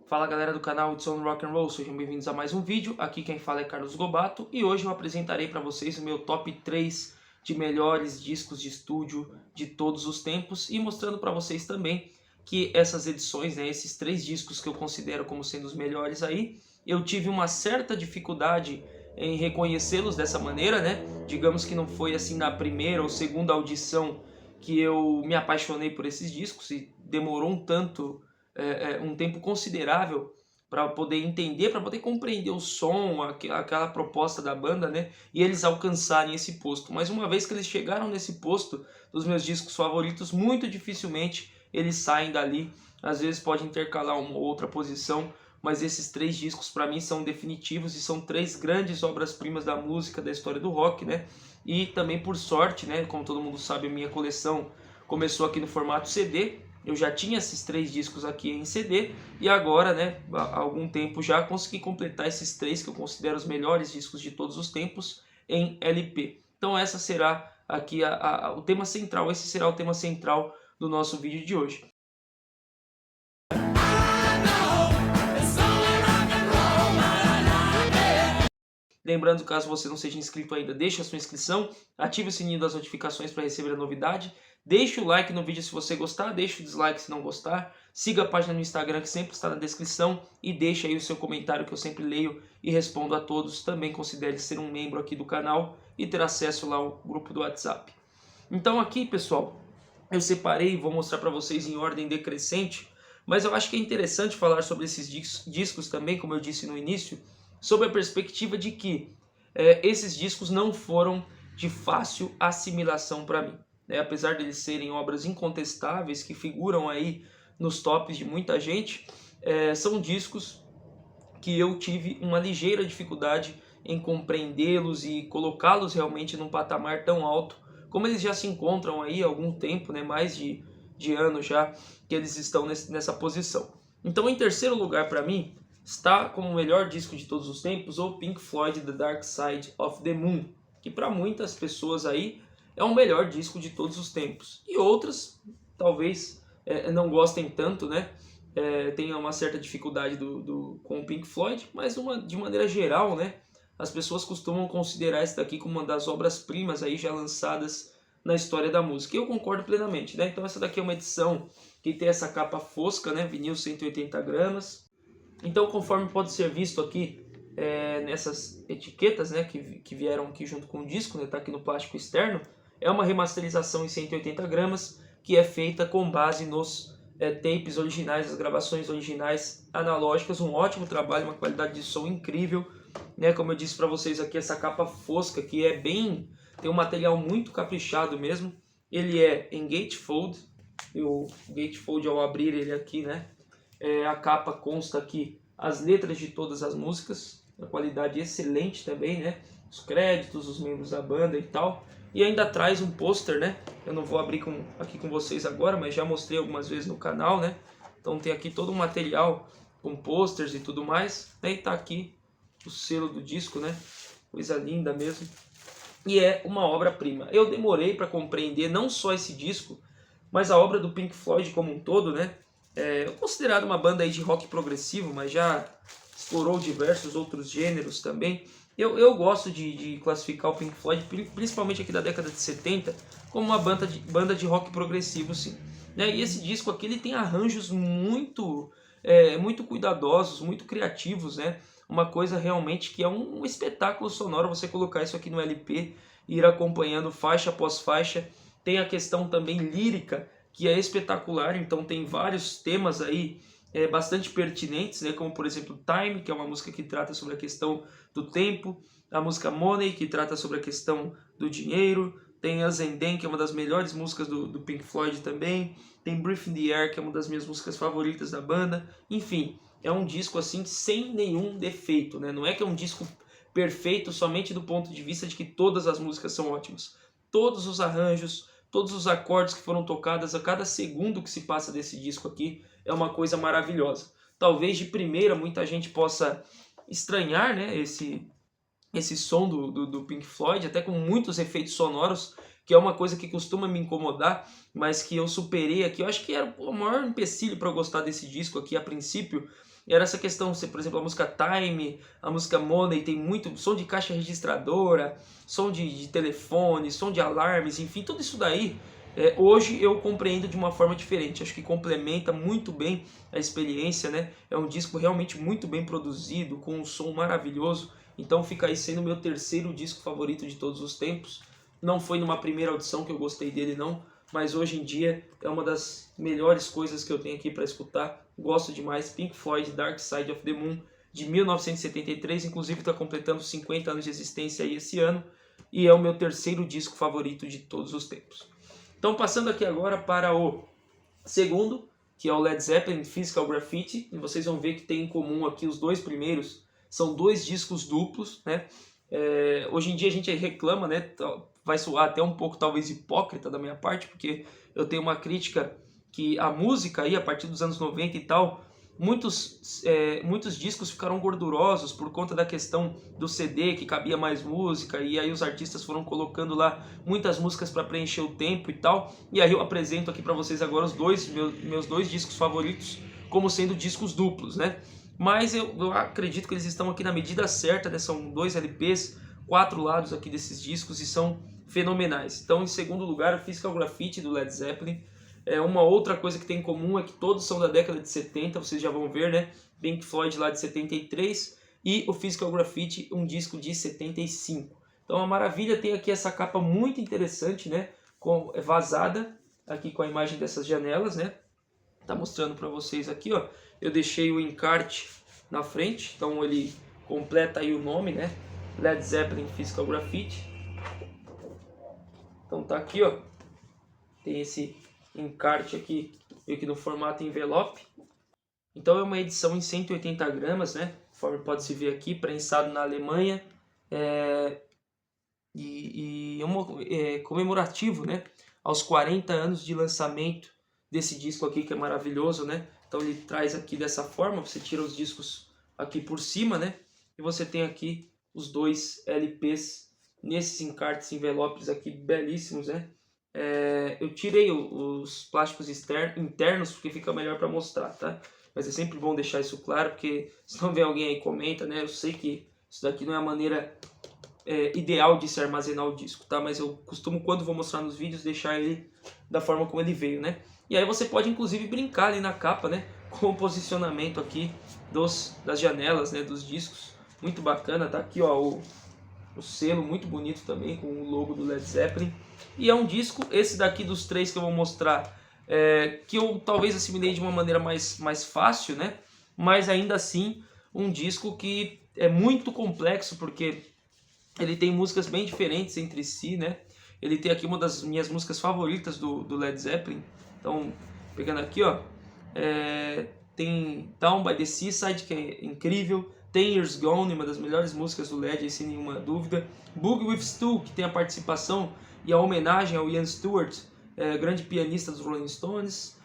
Fala galera do canal It's On Rock and Roll, sejam bem-vindos a mais um vídeo. Aqui quem fala é Carlos Gobato e hoje eu apresentarei para vocês o meu top 3 de melhores discos de estúdio de todos os tempos e mostrando para vocês também que essas edições, esses 3 discos que eu considero como sendo os melhores aí, eu tive uma certa dificuldade em reconhecê-los dessa maneira, Digamos que não foi assim na primeira ou segunda audição que eu me apaixonei por esses discos e demorou um tempo considerável para poder entender, para poder compreender o som, aquela proposta da banda, e eles alcançarem esse posto. Mas uma vez que eles chegaram nesse posto dos meus discos favoritos, muito dificilmente eles saem dali. Às vezes pode intercalar uma ou outra posição, mas esses 3 discos para mim são definitivos e são 3 grandes obras-primas da música, da história do rock, E também por sorte, como todo mundo sabe, a minha coleção começou aqui no formato CD. Eu já tinha esses 3 discos aqui em CD e agora, há algum tempo já consegui completar esses 3 que eu considero os melhores discos de todos os tempos em LP. Então essa será aqui o tema central, esse será o tema central do nosso vídeo de hoje. Lembrando, caso você não seja inscrito ainda, deixe a sua inscrição, ative o sininho das notificações para receber a novidade, deixe o like no vídeo se você gostar, deixe o dislike se não gostar, siga a página no Instagram que sempre está na descrição e deixe aí o seu comentário que eu sempre leio e respondo a todos. Também considere ser um membro aqui do canal e ter acesso lá ao grupo do WhatsApp. Então aqui, pessoal, eu separei e vou mostrar para vocês em ordem decrescente, mas eu acho que é interessante falar sobre esses discos também, como eu disse no início, sob a perspectiva de que esses discos não foram de fácil assimilação para mim. Apesar de eles serem obras incontestáveis, que figuram aí nos tops de muita gente, são discos que eu tive uma ligeira dificuldade em compreendê-los e colocá-los realmente num patamar tão alto, como eles já se encontram aí há algum tempo, mais de ano já, que eles estão nessa posição. Então, em terceiro lugar para mim, está como o melhor disco de todos os tempos o Pink Floyd The Dark Side of the Moon, que para muitas pessoas aí é o melhor disco de todos os tempos. E outras talvez não gostem tanto, tenham uma certa dificuldade com o Pink Floyd, mas de maneira geral, as pessoas costumam considerar esse daqui como uma das obras-primas aí já lançadas na história da música. E eu concordo plenamente, Então essa daqui é uma edição que tem essa capa fosca, vinil 180 gramas. Então, conforme pode ser visto aqui nessas etiquetas, que vieram aqui junto com o disco, tá aqui no plástico externo, é uma remasterização em 180 gramas que é feita com base nos tapes originais, as gravações originais analógicas, um ótimo trabalho, uma qualidade de som incrível, Como eu disse para vocês aqui, essa capa fosca que tem um material muito caprichado mesmo. Ele é em gatefold, e o gatefold ao abrir ele aqui, a capa consta aqui as letras de todas as músicas, a qualidade excelente também, Os créditos, os membros da banda e tal. E ainda traz um pôster, Eu não vou abrir aqui com vocês agora, mas já mostrei algumas vezes no canal, Então tem aqui todo um material com posters e tudo mais, E tá aqui o selo do disco, Coisa linda mesmo. E é uma obra-prima. Eu demorei para compreender não só esse disco, mas a obra do Pink Floyd como um todo, considerado uma banda aí de rock progressivo, mas já explorou diversos outros gêneros também. Eu gosto de classificar o Pink Floyd, principalmente aqui da década de 70, como uma banda de rock progressivo, sim. E esse disco aqui ele tem arranjos muito cuidadosos, muito criativos, Uma coisa realmente que é um espetáculo sonoro você colocar isso aqui no LP e ir acompanhando faixa após faixa. Tem a questão também lírica, que é espetacular, então tem vários temas aí bastante pertinentes, como por exemplo Time, que é uma música que trata sobre a questão do tempo, a música Money, que trata sobre a questão do dinheiro, tem Us and Then, que é uma das melhores músicas do Pink Floyd também, tem Breath in the Air, que é uma das minhas músicas favoritas da banda, enfim, é um disco assim sem nenhum defeito, Não é que é um disco perfeito somente do ponto de vista de que todas as músicas são ótimas, todos os arranjos, todos os acordes que foram tocados a cada segundo que se passa desse disco aqui é uma coisa maravilhosa. Talvez de primeira muita gente possa estranhar esse som do Pink Floyd, até com muitos efeitos sonoros que é uma coisa que costuma me incomodar, mas que eu superei aqui. Eu acho que era o maior empecilho para eu gostar desse disco aqui a princípio, era essa questão, por exemplo, a música Time, a música Money, tem muito som de caixa registradora, som de telefone, som de alarmes, enfim, tudo isso daí, hoje eu compreendo de uma forma diferente. Acho que complementa muito bem a experiência, né? É um disco realmente muito bem produzido, com um som maravilhoso, então fica aí sendo o meu terceiro disco favorito de todos os tempos. Não foi numa primeira audição que eu gostei dele não, mas hoje em dia é uma das melhores coisas que eu tenho aqui para escutar. Gosto demais. Pink Floyd, Dark Side of the Moon, de 1973, inclusive está completando 50 anos de existência aí esse ano, e é o meu terceiro disco favorito de todos os tempos. Então, passando aqui agora para o segundo, que é o Led Zeppelin, Physical Graffiti, e vocês vão ver que tem em comum aqui os dois primeiros, são dois discos duplos, né? Hoje em dia a gente reclama, né? Vai soar até um pouco talvez hipócrita da minha parte, porque eu tenho uma crítica que a música aí, a partir dos anos 90 e tal, muitos discos ficaram gordurosos por conta da questão do CD, que cabia mais música, e aí os artistas foram colocando lá muitas músicas para preencher o tempo e tal, e aí eu apresento aqui para vocês agora os meus dois discos favoritos como sendo discos duplos, né? Mas eu acredito que eles estão aqui na medida certa, né? São 2 LPs, 4 lados aqui desses discos e são fenomenais. Então, em segundo lugar, o Physical Graffiti do Led Zeppelin. Uma outra coisa que tem em comum é que todos são da década de 70, vocês já vão ver, né? Pink Floyd lá de 73 e o Physical Graffiti, um disco de 75. Então, a maravilha tem aqui essa capa muito interessante, né? Vazada, aqui com a imagem dessas janelas, né? Tá mostrando para vocês aqui, ó. Eu deixei o encarte na frente, então ele completa aí o nome, né? Led Zeppelin Physical Graffiti. Então tá aqui, ó. Tem esse encarte aqui, meio que no formato envelope. Então é uma edição em 180 gramas, né? Conforme pode se ver aqui, prensado na Alemanha. Comemorativo, né? Aos 40 anos de lançamento desse disco aqui, que é maravilhoso, né? Então ele traz aqui dessa forma, você tira os discos aqui por cima, né? E você tem aqui os dois LPs nesses encartes envelopes aqui belíssimos, né? Eu tirei os plásticos internos porque fica melhor para mostrar, tá? Mas é sempre bom deixar isso claro, porque se não vem alguém aí e comenta, né? Eu sei que isso daqui não é a maneira ideal de se armazenar o disco, tá? Mas eu costumo, quando vou mostrar nos vídeos, deixar ele da forma como ele veio, né? E aí você pode inclusive brincar ali na capa, né? Com o posicionamento aqui das janelas, né? Dos discos. Muito bacana, tá aqui, ó, o selo muito bonito também, com o logo do Led Zeppelin. E é um disco, esse daqui dos três que eu vou mostrar, que eu talvez assimilei de uma maneira mais fácil, né? Mas ainda assim, um disco que é muito complexo, porque ele tem músicas bem diferentes entre si, né? Ele tem aqui uma das minhas músicas favoritas do Led Zeppelin. Então, pegando aqui, ó, tem Down by the Seaside, que é incrível. 10 Years Gone, uma das melhores músicas do Led, sem nenhuma dúvida. Boogie with Stu, que tem a participação e a homenagem ao Ian Stewart, grande pianista dos Rolling Stones.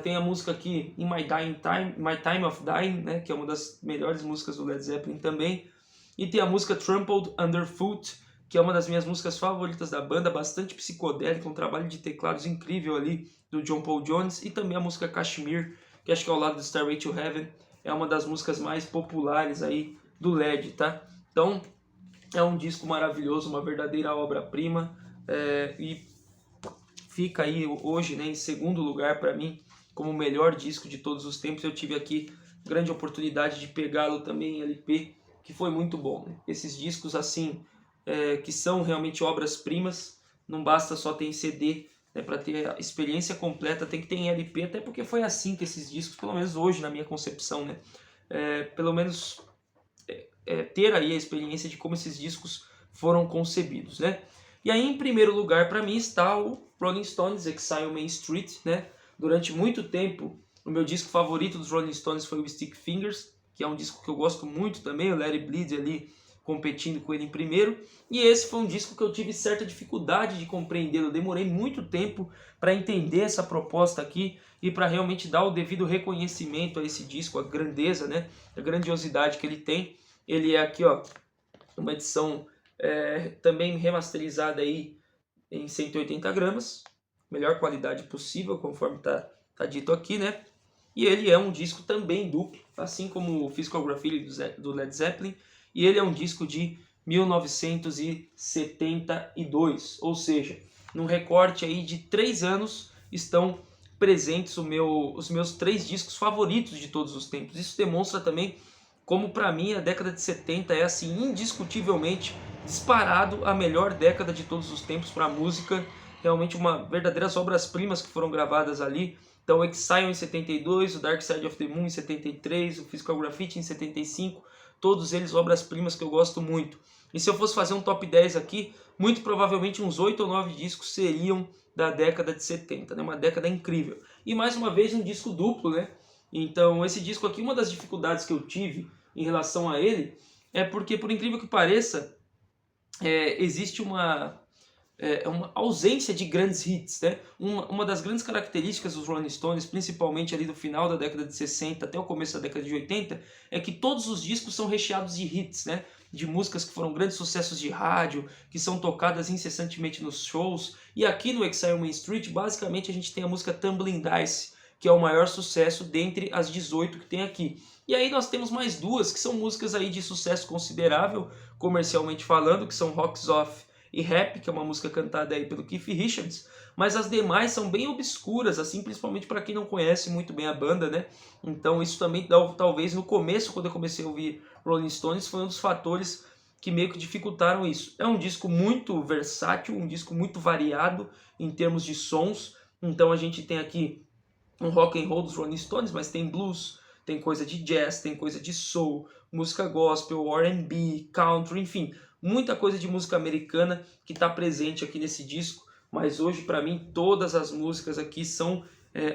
Tem a música aqui In My Time of Dying, né, que é uma das melhores músicas do Led Zeppelin também. E tem a música Trampled Underfoot, que é uma das minhas músicas favoritas da banda, bastante psicodélica, um trabalho de teclados incrível ali do John Paul Jones. E também a música Kashmir, que acho que ao lado do Stairway to Heaven é uma das músicas mais populares aí do Led, tá? Então é um disco maravilhoso, uma verdadeira obra-prima, e fica aí hoje, né, em segundo lugar para mim como o melhor disco de todos os tempos. Eu tive aqui grande oportunidade de pegá-lo também em LP, que foi muito bom, né? Esses discos assim, que são realmente obras-primas, não basta só ter em CD, né? Para ter a experiência completa tem que ter em LP, até porque foi assim que esses discos, pelo menos hoje na minha concepção, né? Pelo menos ter aí a experiência de como esses discos foram concebidos, né? E aí, em primeiro lugar, para mim, está o Rolling Stones, Exile Main Street, né? Durante muito tempo, o meu disco favorito dos Rolling Stones foi o Stick Fingers, que é um disco que eu gosto muito também, o Let It Bleed ali competindo com ele em primeiro. E esse foi um disco que eu tive certa dificuldade de compreender, eu demorei muito tempo para entender essa proposta aqui e para realmente dar o devido reconhecimento a esse disco, a grandeza, né? A grandiosidade que ele tem. Ele é aqui, ó, uma edição também remasterizada aí em 180 gramas, melhor qualidade possível, conforme tá dito aqui, né? E ele é um disco também duplo, assim como o Physical Graffiti do Led Zeppelin, e ele é um disco de 1972, ou seja, num recorte aí de 3 anos estão presentes os meus 3 discos favoritos de todos os tempos. Isso demonstra também como para mim a década de 70 é assim indiscutivelmente disparado a melhor década de todos os tempos para a música, realmente uma verdadeiras obras-primas que foram gravadas ali. Então, o Exile em 72, o Dark Side of the Moon em 73, o Physical Graffiti em 75, todos eles obras-primas que eu gosto muito. E se eu fosse fazer um top 10 aqui, muito provavelmente uns 8 ou 9 discos seriam da década de 70, né? Uma década incrível. E mais uma vez um disco duplo, né? Então, esse disco aqui, uma das dificuldades que eu tive em relação a ele é porque, por incrível que pareça, existe uma ausência de grandes hits, né? Uma das grandes características dos Rolling Stones, principalmente ali do final da década de 60 até o começo da década de 80, é que todos os discos são recheados de hits, né? De músicas que foram grandes sucessos de rádio, que são tocadas incessantemente nos shows. E aqui no Exile Main Street, basicamente a gente tem a música Tumbling Dice, que é o maior sucesso dentre as 18 que tem aqui. E aí nós temos mais duas que são músicas aí de sucesso considerável, comercialmente falando, que são Rocks Off e Rap, que é uma música cantada aí pelo Keith Richards, mas as demais são bem obscuras, assim, principalmente para quem não conhece muito bem a banda, né? Então isso também, talvez no começo, quando eu comecei a ouvir Rolling Stones, foi um dos fatores que meio que dificultaram isso. É um disco muito versátil, um disco muito variado em termos de sons, então a gente tem aqui um rock and roll dos Rolling Stones, mas tem blues, tem coisa de jazz, tem coisa de soul, música gospel, R&B, country, enfim, muita coisa de música americana que está presente aqui nesse disco, mas hoje para mim todas as músicas aqui são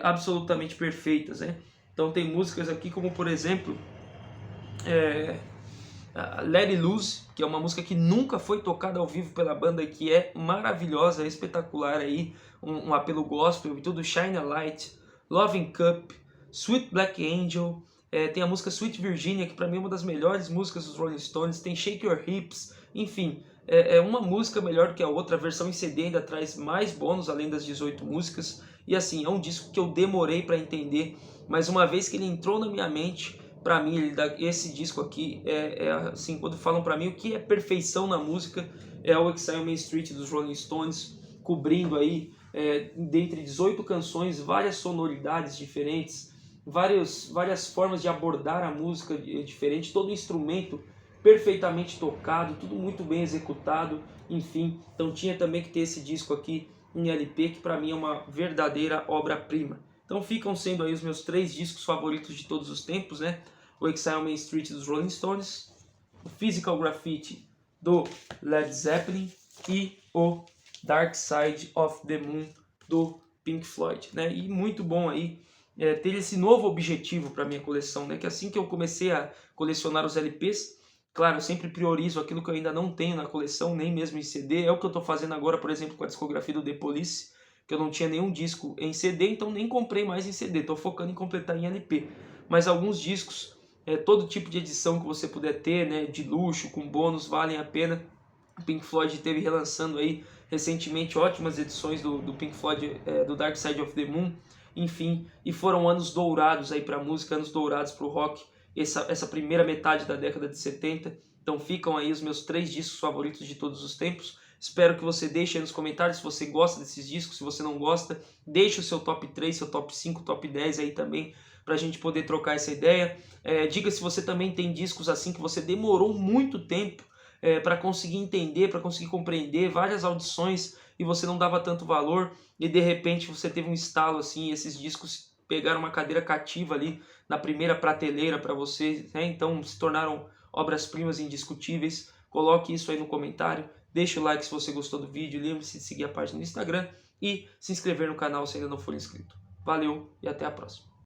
absolutamente perfeitas, né? Então tem músicas aqui como, por exemplo, Let It Loose, que é uma música que nunca foi tocada ao vivo pela banda e que é maravilhosa, é espetacular aí, um apelo gospel e tudo, Shine a Light, Loving Cup, Sweet Black Angel, tem a música Sweet Virginia, que para mim é uma das melhores músicas dos Rolling Stones, tem Shake Your Hips, enfim, é uma música melhor do que a outra, a versão em CD ainda traz mais bônus além das 18 músicas, e assim, é um disco que eu demorei para entender, mas uma vez que ele entrou na minha mente, para mim, esse disco aqui assim, quando falam para mim o que é perfeição na música, é o Exile Main Street dos Rolling Stones, cobrindo aí, dentre 18 canções, várias sonoridades diferentes, várias formas de abordar a música diferente, todo instrumento perfeitamente tocado, tudo muito bem executado, enfim. Então tinha também que ter esse disco aqui em LP, que para mim é uma verdadeira obra-prima. Então ficam sendo aí os meus 3 discos favoritos de todos os tempos, né? O Exile Main Street dos Rolling Stones, o Physical Graffiti do Led Zeppelin e o Dark Side of the Moon do Pink Floyd, né? E muito bom aí ter esse novo objetivo para minha coleção, né? Que assim que eu comecei a colecionar os LPs, claro, eu sempre priorizo aquilo que eu ainda não tenho na coleção, nem mesmo em CD. É o que eu estou fazendo agora, por exemplo, com a discografia do The Police, que eu não tinha nenhum disco em CD, então nem comprei mais em CD, estou focando em completar em LP. Mas alguns discos, todo tipo de edição que você puder ter, né, de luxo, com bônus, valem a pena. O Pink Floyd teve relançando aí recentemente ótimas edições do Pink Floyd, do Dark Side of the Moon, enfim, e foram anos dourados aí para a música, anos dourados para o rock, essa primeira metade da década de 70. Então ficam aí os meus 3 discos favoritos de todos os tempos. Espero que você deixe aí nos comentários se você gosta desses discos, se você não gosta, deixe o seu top 3, seu top 5, top 10 aí também, para a gente poder trocar essa ideia. Diga se você também tem discos assim que você demorou muito tempo para conseguir entender, para conseguir compreender, várias audições e você não dava tanto valor e de repente você teve um estalo assim, e esses discos pegaram uma cadeira cativa ali na primeira prateleira para você, né? Então se tornaram obras-primas indiscutíveis. Coloque isso aí no comentário, deixe o like se você gostou do vídeo, lembre-se de seguir a página no Instagram e se inscrever no canal se ainda não for inscrito. Valeu e até a próxima.